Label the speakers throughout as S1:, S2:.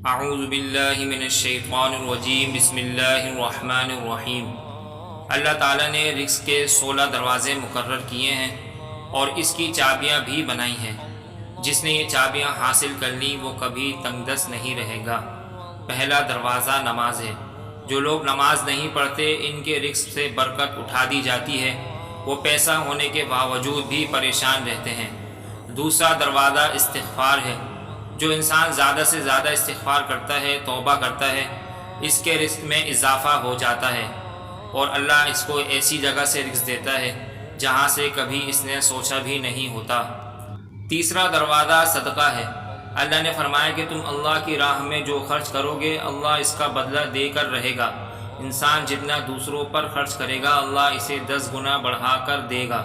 S1: اعوذ باللہ من الشیطان الرجیم بسم اللہ الرحمن الرحیم۔ اللہ تعالیٰ نے رزق کے 16 دروازے مقرر کیے ہیں اور اس کی چابیاں بھی بنائی ہیں۔ جس نے یہ چابیاں حاصل کر لی وہ کبھی تنگ دست نہیں رہے گا۔ پہلا دروازہ نماز ہے۔ جو لوگ نماز نہیں پڑھتے ان کے رزق سے برکت اٹھا دی جاتی ہے، وہ پیسہ ہونے کے باوجود بھی پریشان رہتے ہیں۔ دوسرا دروازہ استغفار ہے۔ جو انسان زیادہ سے زیادہ استغفار کرتا ہے، توبہ کرتا ہے، اس کے رزق میں اضافہ ہو جاتا ہے اور اللہ اس کو ایسی جگہ سے رزق دیتا ہے جہاں سے کبھی اس نے سوچا بھی نہیں ہوتا۔ تیسرا دروازہ صدقہ ہے۔ اللہ نے فرمایا کہ تم اللہ کی راہ میں جو خرچ کرو گے اللہ اس کا بدلہ دے کر رہے گا۔ انسان جتنا دوسروں پر خرچ کرے گا اللہ اسے 10 گنا بڑھا کر دے گا۔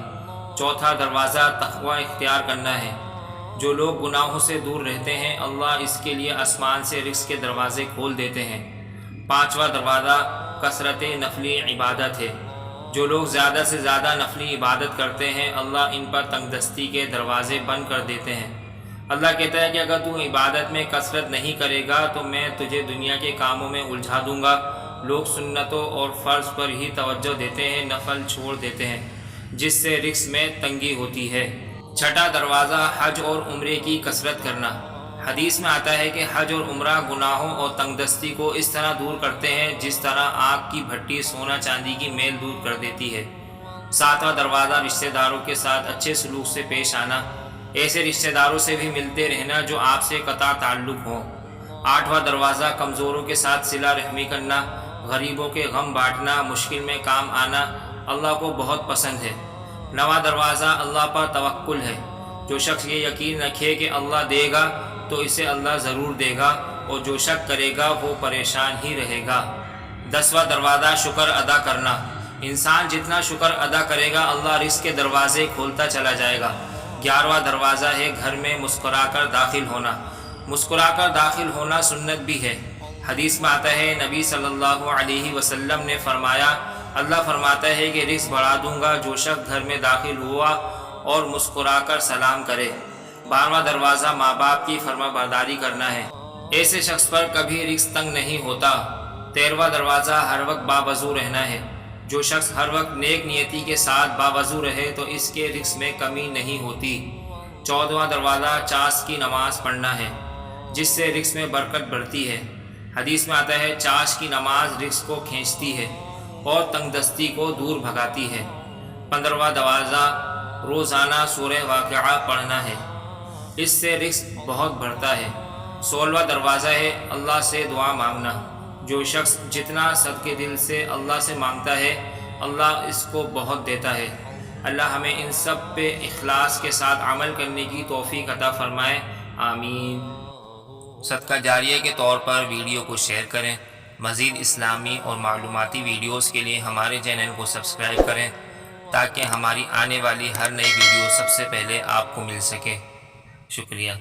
S1: چوتھا دروازہ تقوی اختیار کرنا ہے۔ جو لوگ گناہوں سے دور رہتے ہیں اللہ اس کے لیے آسمان سے رزق کے دروازے کھول دیتے ہیں۔ پانچواں دروازہ کثرت نفلی عبادت ہے۔ جو لوگ زیادہ سے زیادہ نفلی عبادت کرتے ہیں اللہ ان پر تنگ دستی کے دروازے بند کر دیتے ہیں۔ اللہ کہتا ہے کہ اگر تو عبادت میں کثرت نہیں کرے گا تو میں تجھے دنیا کے کاموں میں الجھا دوں گا۔ لوگ سنتوں اور فرض پر ہی توجہ دیتے ہیں، نفل چھوڑ دیتے ہیں، جس سے رزق میں تنگی ہوتی ہے۔ چھٹا دروازہ حج اور عمرے کی کثرت کرنا۔ حدیث میں آتا ہے کہ حج اور عمرہ گناہوں اور تنگ دستی کو اس طرح دور کرتے ہیں جس طرح آگ کی بھٹی سونا چاندی کی میل دور کر دیتی ہے۔ ساتواں دروازہ رشتہ داروں کے ساتھ اچھے سلوک سے پیش آنا۔ ایسے رشتہ داروں سے بھی ملتے رہنا جو آپ سے قطع تعلق ہوں۔ آٹھواں دروازہ کمزوروں کے ساتھ صلہ رحمی کرنا۔ غریبوں کے غم بانٹنا، مشکل میں کام آنا اللہ کو بہت پسند ہے۔ نواں دروازہ اللہ پر توکل ہے۔ جو شخص یہ یقین رکھے کہ اللہ دے گا تو اسے اللہ ضرور دے گا، اور جو شک کرے گا وہ پریشان ہی رہے گا۔ 10واں دروازہ شکر ادا کرنا۔ انسان جتنا شکر ادا کرے گا اللہ رزق کے دروازے کھولتا چلا جائے گا۔ 11واں دروازہ ہے گھر میں مسکرا کر داخل ہونا۔ مسکرا کر داخل ہونا سنت بھی ہے۔ حدیث میں آتا ہے نبی صلی اللہ علیہ وسلم نے فرمایا، اللہ فرماتا ہے کہ رزق بڑھا دوں گا جو شخص گھر میں داخل ہوا اور مسکرا کر سلام کرے۔ 12واں دروازہ ماں باپ کی فرما برداری کرنا ہے۔ ایسے شخص پر کبھی رزق تنگ نہیں ہوتا۔ 13واں دروازہ ہر وقت باوضو رہنا ہے۔ جو شخص ہر وقت نیک نیتی کے ساتھ باوضو رہے تو اس کے رزق میں کمی نہیں ہوتی۔ 14واں دروازہ چاش کی نماز پڑھنا ہے، جس سے رزق میں برکت بڑھتی ہے۔ حدیث میں آتا ہے چاش کی نماز رزق کو کھینچتی ہے اور تنگ دستی کو دور بھگاتی ہے۔ 15واں دروازہ روزانہ سورہ واقعہ پڑھنا ہے، اس سے رزق بہت بڑھتا ہے۔ 16واں دروازہ ہے اللہ سے دعا مانگنا۔ جو شخص جتنا صدقے دل سے اللہ سے مانگتا ہے اللہ اس کو بہت دیتا ہے۔ اللہ ہمیں ان سب پہ اخلاص کے ساتھ عمل کرنے کی توفیق عطا فرمائے، آمین۔ صدقہ جاریہ کے طور پر ویڈیو کو شیئر کریں۔ مزید اسلامی اور معلوماتی ویڈیوز کے لیے ہمارے چینل کو سبسکرائب کریں تاکہ ہماری آنے والی ہر نئی ویڈیو سب سے پہلے آپ کو مل سکے۔ شکریہ۔